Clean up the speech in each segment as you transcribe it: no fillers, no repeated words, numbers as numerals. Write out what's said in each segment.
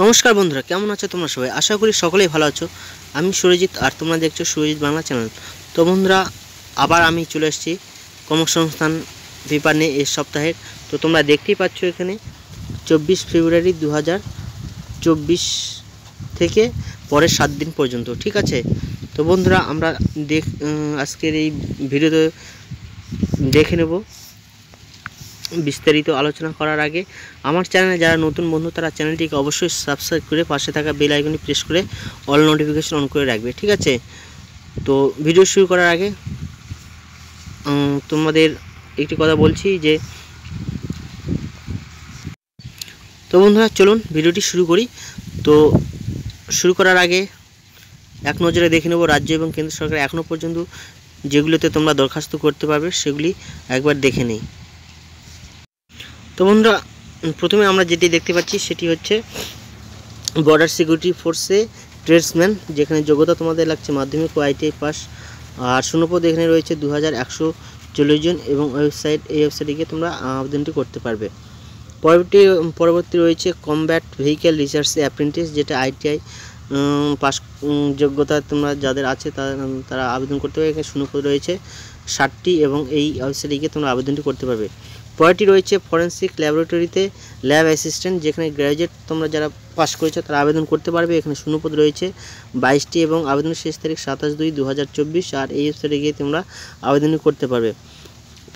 নমস্কার বন্ধুরা, কেমন আছো তোমরা সবাই? আশা করি সকলেই ভালো আছো। আমি সুরজিৎ আর তোমরা দেখছো সুরজিৎ বাংলা চ্যানেল। তো বন্ধুরা, আবার আমি চলে এসেছি কর্মসংস্থান পেপার নিয়ে এই সপ্তাহের। তো তোমরা দেখতেই পাচ্ছ এখানে 24 ফেব্রুয়ারি 2024 থেকে পরের 7 দিন পর্যন্ত, ঠিক আছে। তো বন্ধুরা, আমরা আজকের এই ভিডিওতে দেখে নেব। বিস্তারিত আলোচনা করার আগে আমার চ্যানেলে যারা নতুন বন্ধু তারা চ্যানেলটিকে অবশ্যই সাবস্ক্রাইব করে পাশে থাকা বেল আইকনটি প্রেস করে অল নোটিফিকেশন অন করে রাখবে, ঠিক আছে। তো ভিডিও শুরু করার আগে তোমাদের একটি কথা বলছি যে, তো বন্ধুরা চলুন ভিডিওটি শুরু করি। তো শুরু করার আগে এক নজরে দেখে নেব রাজ্য এবং কেন্দ্র সরকার এখনও পর্যন্ত যেগুলোতে তোমরা দরখাস্ত করতে পারবে সেগুলি একবার দেখে নেই। তো বন্ধুরা, প্রথমে আমরা যেটি দেখতে পাচ্ছি সেটি হচ্ছে বর্ডার সিকিউরিটি ফোর্সে ট্রেডসম্যান, যেখানে যোগ্যতা তোমাদের লাগছে মাধ্যমিক ও আইটিআই পাস, আর শূন্যপদ এখানে রয়েছে 2140 জন এবং এই ওয়েবসাইটে গিয়ে তোমরা আবেদনটি করতে পারবে। পরবর্তী রয়েছে কমব্যাট ভেহিক্যাল রিসার্চ অ্যাপ্রেন্টিস, যেটা আইটিআই পাস যোগ্যতা তোমরা যাদের আছে তারা আবেদন করতে পারবে। এখানে শূন্যপদ রয়েছে 60টি এবং এই ওয়েবসাইটে গিয়ে তোমরা আবেদনটি করতে পারবে। পরেরটি রয়েছে ফরেন্সিক ল্যাবরেটরিতে ল্যাব অ্যাসিস্ট্যান্ট, যেখানে গ্র্যাজুয়েট তোমরা যারা পাস করেছো তারা আবেদন করতে পারবে। এখানে শূন্যপদ রয়েছে 22টি এবং আবেদনের শেষ তারিখ 27/2/2024, আর এই ওয়েবসাইটে গিয়ে তোমরা আবেদন করতে পারবে।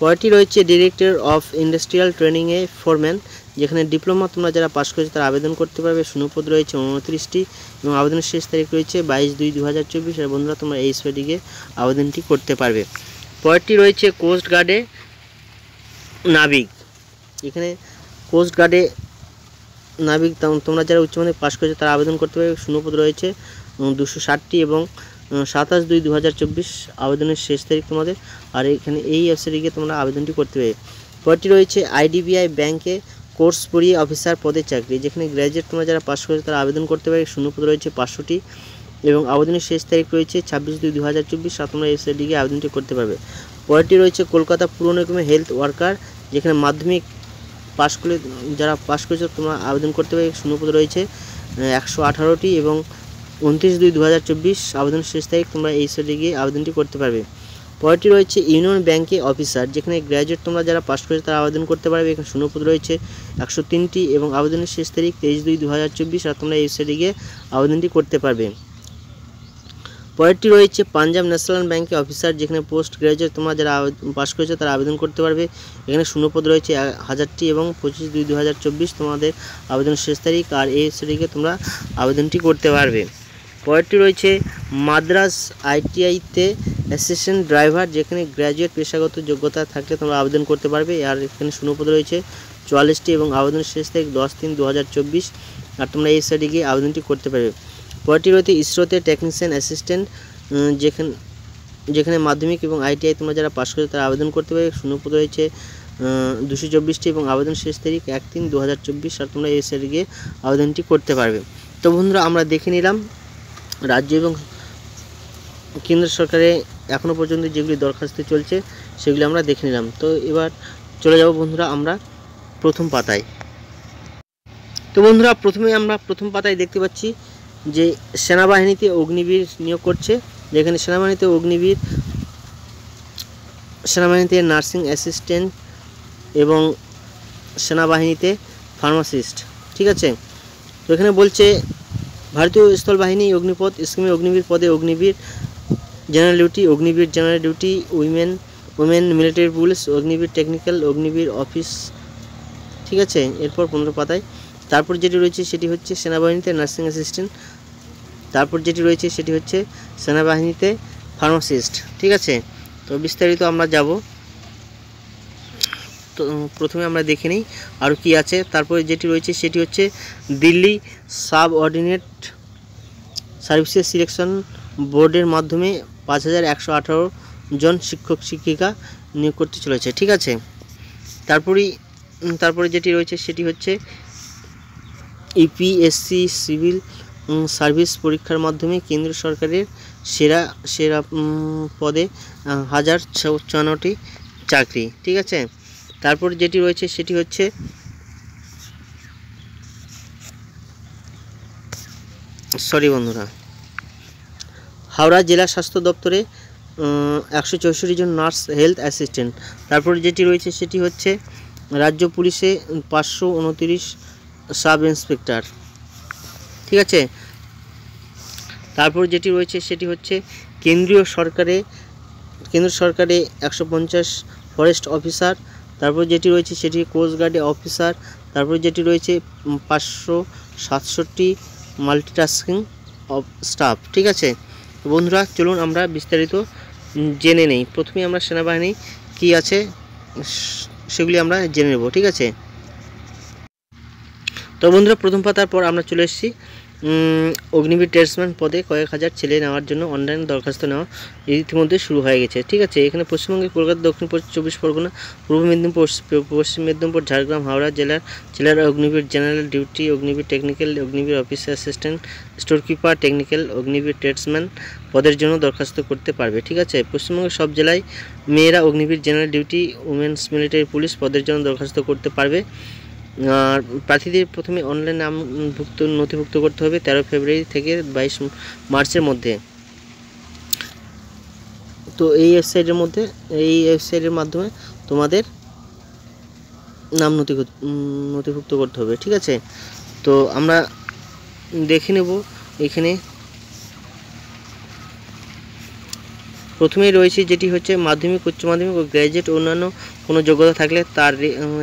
পরেরটি রয়েছে ডিরেক্টর অফ ইন্ডাস্ট্রিয়াল ট্রেনিংয়ে ফোরম্যান, যেখানে ডিপ্লোমা তোমরা যারা পাস করেছো তারা আবেদন করতে পারবে। শূন্যপদ রয়েছে 29টি এবং আবেদনের শেষ তারিখ রয়েছে 22/2/2024, আর বন্ধুরা তোমরা এই ওয়েবসাইটে গিয়ে আবেদনটি করতে পারবে। পরেরটি রয়েছে কোস্ট গার্ডে নাবিক, এখানে কোস্ট গার্ডে নাবিক তোমরা যারা উচ্চমাধ্যমিক পাস করেছো তারা আবেদন করতে পারবে। শূন্যপদ রয়েছে 260টি এবং 27/2/2024 আবেদনের শেষ তারিখ তোমাদের, আর এখানে এই ওয়েবসাইটে গিয়ে তোমরা আবেদনটি করতে পারবে। পরটি রয়েছে আইডিবিআই ব্যাংকে কোর্স পড়িয়ে অফিসার পদে চাকরি, যেখানে গ্র্যাজুয়েট তোমরা যারা পাস করেছো তারা আবেদন করতে পারবে। শূন্যপদ রয়েছে 500টি এবং আবেদনের শেষ তারিখ রয়েছে 26/2/2024, আর তোমরা এই ওয়েবসাইটে গিয়ে আবেদনটি করতে পারবে। পরেরটি রয়েছে কলকাতা পুর নিগমে হেলথ ওয়ার্কার, যেখানে মাধ্যমিক পাস করে যারা পাস করেছো তোমরা আবেদন করতে পারবে। শূন্যপদ রয়েছে 118টি এবং 29/2/2024 আবেদন শেষ তারিখ, তোমরা এই সাইটে গিয়ে আবেদনটি করতে পারবে। পরেরটি রয়েছে ইউনিয়ন ব্যাংকে অফিসার, যেখানে গ্র্যাজুয়েট তোমরা যারা পাস করেছো তারা আবেদন করতে পারবে। এখানে শূন্যপদ রয়েছে 103টি এবং আবেদনের শেষ তারিখ 23/2/2024, আর তোমরা এই সাইটে গিয়ে আবেদনটি করতে পারবে। পরেরটি রয়েছে পাঞ্জাব ন্যাশনাল ব্যাংকে অফিসার, যেখানে পোস্ট গ্র্যাজুয়েট তোমরা যারা পাস করেছো তারা আবেদন করতে পারবে। এখানে শূন্যপদ রয়েছে 1000টি এবং 25/2/2024 তোমাদের আবেদনের শেষ তারিখ, আর এই তারিখে তোমরা আবেদনটি করতে পারবে। পরেরটি রয়েছে মাদ্রাজ আইটিআইতে অ্যাসিস্ট্যান্ট ড্রাইভার, যেখানে গ্র্যাজুয়েট পেশাগত যোগ্যতা থাকলে তোমরা আবেদন করতে পারবে। আর এখানে শূন্যপদ রয়েছে 44টি এবং আবেদনের শেষ তারিখ 10/3/2024, আর তোমরা এই সাইটে গিয়ে আবেদনটি করতে পারবে। পরেরটি রয়েছে ইসরোতে টেকনিশিয়ান অ্যাসিস্ট্যান্ট, যেখানে মাধ্যমিক এবং আইটিআই তোমরা যারা পাস করেছো তারা আবেদন করতে পারবে। শূন্যপদ রয়েছে 224টি এবং আবেদন শেষ তারিখ 1/3/2024, আর তোমরা এই সাইটে গিয়ে আবেদনটি করতে পারবে। তো বন্ধুরা, আমরা দেখে নিলাম রাজ্য এবং কেন্দ্র সরকারে এখনও পর্যন্ত যেগুলি দরখাস্ত চলছে সেগুলি আমরা দেখে নিলাম। তো এবার চলে যাব বন্ধুরা আমরা প্রথম পাতায়। তো বন্ধুরা, আমরা প্রথম পাতায় দেখতে পাচ্ছি যে সেনাবাহিনীতে অগ্নিবীর নিয়োগ করছে, যেখানে সেনাবাহিনীতে নার্সিং অ্যাসিস্ট্যান্ট এবং সেনাবাহিনীতে ফার্মাসিস্ট, ঠিক আছে। তো এখানে বলছে ভারতীয় স্থলবাহিনী অগ্নিপথ স্কিমে অগ্নিবীর পদে Agniveer general duty, Agniveer general duty, women military police, Agniveer technical, Agniveer office, ঠিক আছে। এরপর 15 পাতায় তারপর যেটি রয়েছে সেটি হচ্ছে সেনাবাহিনীতে নার্সিং অ্যাসিস্ট্যান্ট, তারপর যেটি রয়েছে সেটি হচ্ছে সেনাবাহিনীতে ফার্মাসিস্ট, ঠিক আছে। তো বিস্তারিত আমরা যাব। তো প্রথমে আমরা দেখে নিই আরও কী আছে। তারপরে যেটি রয়েছে সেটি হচ্ছে দিল্লি সাবঅর্ডিনেট সার্ভিসেস সিলেকশন বোর্ডের মাধ্যমে 5118 জন শিক্ষক শিক্ষিকা নিয়োগ করতে চলেছে, ঠিক আছে। তারপরে যেটি রয়েছে সেটি হচ্ছে ইউপিএসসি সিভিল সার্ভিস পরীক্ষার মাধ্যমে কেন্দ্র সরকারের সেরা পদে 1054টি চাকরি, ঠিক আছে। তারপর যেটি রয়েছে সেটি হচ্ছে সরি বন্ধুরা, হাওড়া জেলা স্বাস্থ্য দপ্তরে 164 জন নার্স হেলথ অ্যাসিস্ট্যান্ট। তারপর যেটি রয়েছে সেটি হচ্ছে রাজ্য পুলিশে 529 সাব ইন্সপেক্টর, ঠিক আছে। তারপর যেটি রয়েছে সেটি হচ্ছে কেন্দ্র সরকারে 150 ফরেস্ট অফিসার। তারপর যেটি রয়েছে সেটি কোস্টগার্ডে অফিসার। তারপর যেটি রয়েছে 567 মাল্টিটাস্কিং স্টাফ, ঠিক আছে। বন্ধুরা চলুন আমরা বিস্তারিত জেনে নেই। প্রথমে আমরা সেনাবাহিনী কি আছে সেগুলি আমরা জেনে নেব, ঠিক আছে। তো বন্ধুরা প্রথম পাতার পর আমরা চলে এসেছি অগ্নিবীর ট্রেডসম্যান পদে কয়েক হাজার ছেলে নেওয়ার জন্য অনলাইন দরখাস্ত নেওয়া ইতিমধ্যে শুরু হয়ে গেছে, ঠিক আছে। এখানে পশ্চিমবঙ্গের কলকাতা, দক্ষিণ 24 পরগনা, পূর্ব মেদিনীপুর, পশ্চিম মেদিনীপুর, ঝাড়গ্রাম, হাওড়া জেলার Agniveer general duty, Agniveer technical, Agniveer officer assistant, store keeper, technical, Agniveer tradesman পদের জন্য দরখাস্ত করতে পারবে, ঠিক আছে। পশ্চিমবঙ্গের সব জেলায় মেয়েরা Agniveer general duty, women's military police পদের জন্য দরখাস্ত করতে পারবে। আর প্রার্থীদের প্রথমে অনলাইন নথিভুক্ত করতে হবে 13 ফেব্রুয়ারি থেকে 22 মার্চের মধ্যে। তো এই ওয়েবসাইটের মাধ্যমে তোমাদের নাম নথিভুক্ত করতে হবে, ঠিক আছে। তো আমরা দেখে নেব এখানে প্রথমেই রয়েছে যেটি হচ্ছে মাধ্যমিক, উচ্চ মাধ্যমিক ও গ্র্যাজুয়েট অন্যান্য কোনো যোগ্যতা থাকলে তার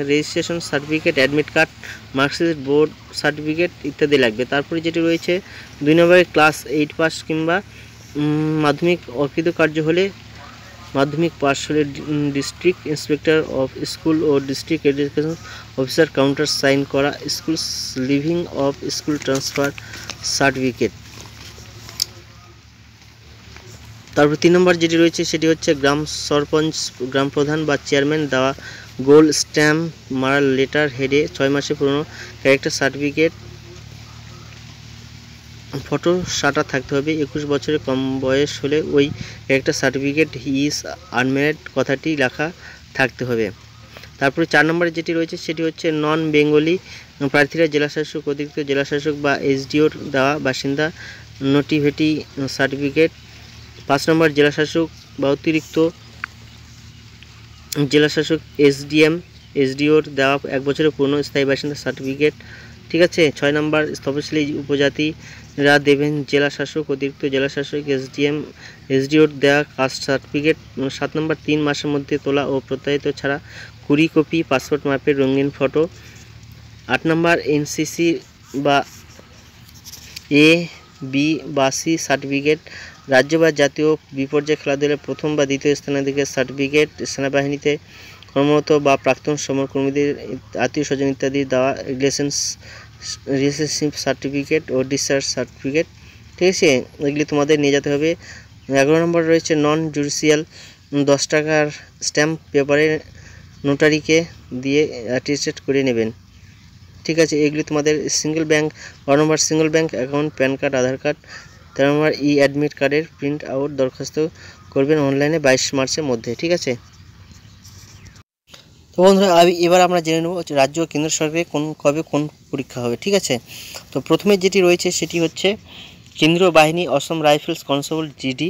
registration certificate, admit card, marksheet, board certificate ইত্যাদি লাগবে। তারপরে যেটি রয়েছে 2 নম্বরে ক্লাস 8 পাস কিংবা মাধ্যমিক অকৃতকার্য হলে মাধ্যমিক পাস হলে ডিস্ট্রিক্ট ইন্সপেক্টর অফ স্কুল ও district education officer counter sign করা school leaving of school transfer certificate. তারপর 3 নম্বর যেটি রয়েছে সেটি হচ্ছে গ্রাম সরপঞ্চ, গ্রাম প্রধান বা চেয়ারম্যান দেওয়া গোল্ড স্ট্যাম্প মারা লেটার হেডে 6 মাসের পুরনো ক্যারেক্টার সার্টিফিকেট, ফটো সাটা থাকতে হবে। 21 বছরের কম বয়স হলে ওই character certificate he is unmarried কথাটি লেখা থাকতে হবে। তারপরে 4 নম্বরে যেটি রয়েছে সেটি হচ্ছে নন বেঙ্গলি প্রার্থীরা জেলাশাসক, অতিরিক্ত জেলাশাসক বা এসডিওর দেওয়া বাসিন্দা নোটিভিটি সার্টিফিকেট। 5 নম্বর জেলাশাসক বা অতিরিক্ত জেলাশাসক এসডিওর দেওয়া 1 বছরের পুরনো স্থায়ী বাসিন্দা সার্টিফিকেট, ঠিক আছে। 6 নম্বর তপশিলি উপজাতিরা দেবেন জেলাশাসক, অতিরিক্ত জেলাশাসক, এসডিওর দেওয়া কাস্ট সার্টিফিকেট। 7 নম্বর 3 মাসের মধ্যে তোলা ও প্রত্যায়িত ছাড়া 20 কপি পাসপোর্ট মাপের রঙিন ফটো। 8 নম্বর এনসিসি বা এ বি বা সি সার্টিফিকেট, রাজ্য বা জাতীয় বিপর্যয় খেলাধুলায় প্রথম বা দ্বিতীয় স্থানাধিকার সার্টিফিকেট, সেনাবাহিনীতে কর্মরত বা প্রাক্তন সমরকর্মীদের আত্মীয় স্বজন ইত্যাদি দেওয়া রিলেশনশিপ সার্টিফিকেট ও ডিসচার্জ সার্টিফিকেট, ঠিক আছে। এগুলি তোমাদের নিয়ে যেতে হবে। 11 নম্বর রয়েছে নন জুডিশিয়াল 10 টাকার স্ট্যাম্প পেপারে নোটারিকে দিয়ে অ্যাটেস্টেড করে নেবেন, ঠিক আছে। এগুলি তোমাদের সিঙ্গেল ব্যাংক, 12 নম্বর single bank account, PAN card, Aadhaar card. 13 নম্বর অ্যাডমিট কার্ডের প্রিন্ট আউট দরখাস্ত করবেন অনলাইনে 22 মার্চের মধ্যে, ঠিক আছে। তো বন্ধুরা এবার আমরা জেনে নেব রাজ্য ও কেন্দ্র সরকারে কবে কোন পরীক্ষা হবে, ঠিক আছে। তো প্রথমে যেটি রয়েছে সেটি হচ্ছে কেন্দ্রীয় বাহিনী অসম রাইফেলস কনস্টেবল জিডি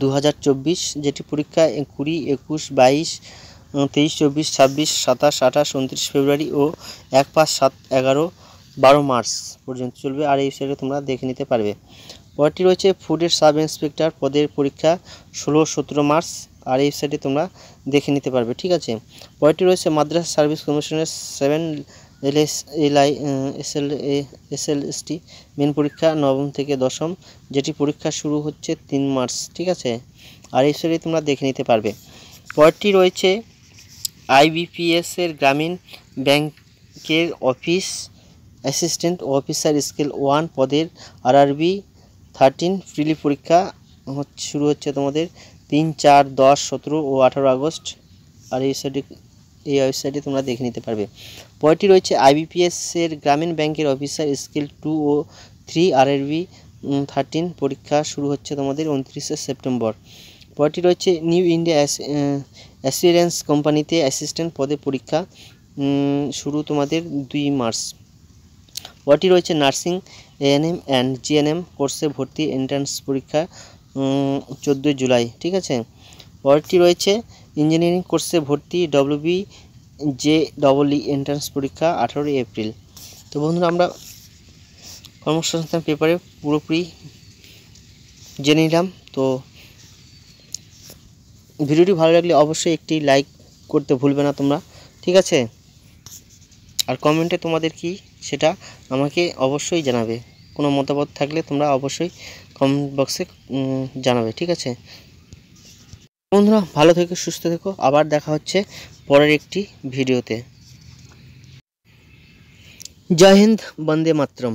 2024, যেটি পরীক্ষা 20, 21, 22, 23, 24, 26, 27, 28, 29 ফেব্রুয়ারি ও 1, 5, 7, 11, 12 মার্চ পর্যন্ত চলবে। আর এই সাইডে তোমরা দেখে নিতে পারবে। পরটি রয়েছে ফুডের সাব ইন্সপেক্টর পদের পরীক্ষা 16, 17 মার্চ, আর এই সাইডে তোমরা দেখে নিতে পারবে, ঠিক আছে। পরটি রয়েছে মাদ্রাস সার্ভিস কমিশনের 7 SLST মেন পরীক্ষা 9ম থেকে 10ম, যেটি পরীক্ষা শুরু হচ্ছে 3 মার্চ, ঠিক আছে। আর এই সাইডে তোমরা দেখে নিতে পারবে। পরটি রয়েছে IBPS এর গ্রামীণ ব্যাংকের অফিস অ্যাসিস্ট্যান্ট অফিসার স্কেল 1 পদের RRB 13 প্রিলি পরীক্ষা শুরু হচ্ছে তোমাদের 3, 4, 10, 17 ও 18 আগস্ট। আর এই ওয়েবসাইটে তোমরা দেখে নিতে পারবে। পরটি রয়েছে IBPS এর গ্রামীণ ব্যাংকের অফিসার স্কেল 2 ও 3 RRB 13 পরীক্ষা শুরু হচ্ছে তোমাদের 29 সেপ্টেম্বর। পরটি রয়েছে নিউ ইন্ডিয়া অ্যাসুরেন্স কোম্পানিতে অ্যাসিস্ট্যান্ট পদে পরীক্ষা শুরু তোমাদের 2 মার্চ। পরটি রয়েছে নার্সিং এএনএম অ্যান্ড জিএনএম কোর্সে ভর্তি এন্ট্রান্স পরীক্ষা 14 জুলাই, ঠিক আছে। পরটি রয়েছে ইঞ্জিনিয়ারিং কোর্সে ভর্তি WBJEE এন্ট্রান্স পরীক্ষা 18 এপ্রিল। তো বন্ধুরা আমরা কর্মসংস্থান পেপারে পুরোপুরি জেনে নিলাম। তো ভিডিওটি ভালো লাগলে অবশ্যই একটি লাইক করতে ভুলবে না তোমরা, ঠিক আছে। আর কমেন্টে তোমাদের কি সেটা আমাকে অবশ্যই জানাবে। কোনো মতামত থাকলে তোমরা অবশ্যই কমেন্ট বক্সে জানাবে, ঠিক আছে। বন্ধুরা ভালো থেকো, সুস্থ থেকো, আবার দেখা হচ্ছে পরের একটি ভিডিওতে। জয় হিন্দ, বন্দে মাতরম।